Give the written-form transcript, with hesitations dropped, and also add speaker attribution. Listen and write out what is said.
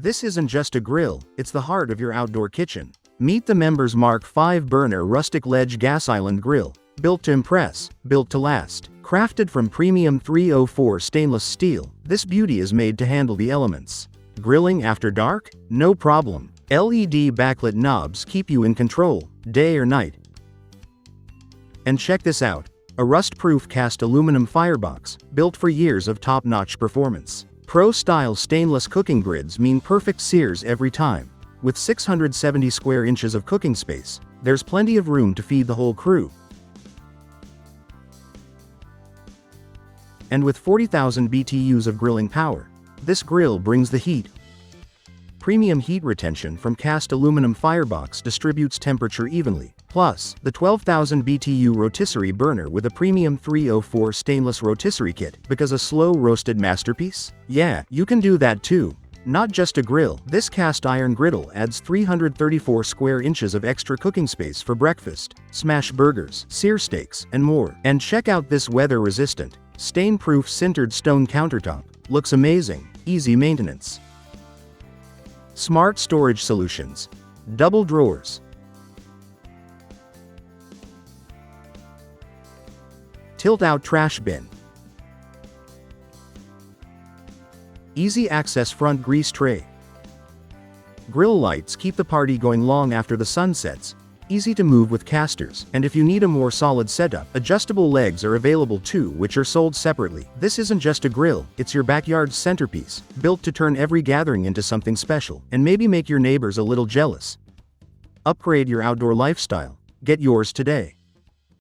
Speaker 1: This isn't just a grill, it's the heart of your outdoor kitchen. Meet the Members Mark 5 burner rustic ledge gas island grill. Built to impress, built to last. Crafted from premium 304 stainless steel, this beauty is made to handle the elements. Grilling after dark? No problem. LED backlit knobs keep you in control, day or night. And check this out. A rust-proof cast aluminum firebox, built for years of top-notch performance. Pro-style stainless cooking grids mean perfect sears every time. With 670 square inches of cooking space, there's plenty of room to feed the whole crew. And with 40,000 BTUs of grilling power, this grill brings the heat. Premium heat retention from cast aluminum firebox distributes temperature evenly. Plus, the 12,000 BTU rotisserie burner with a premium 304 stainless rotisserie kit, because a slow roasted masterpiece? Yeah, you can do that too. Not just a grill, this cast iron griddle adds 334 square inches of extra cooking space for breakfast, smash burgers, sear steaks, and more. And check out this weather-resistant, stain-proof sintered stone countertop. Looks amazing, easy maintenance. Smart storage solutions. Double drawers. Tilt-out trash bin. Easy access front grease tray. Grill lights keep the party going long after the sun sets. Easy to move with casters, and if you need a more solid setup, adjustable legs are available too, which are sold separately. This isn't just a grill, it's your backyard's centerpiece, built to turn every gathering into something special, and maybe make your neighbors a little jealous. Upgrade your outdoor lifestyle. Get yours today.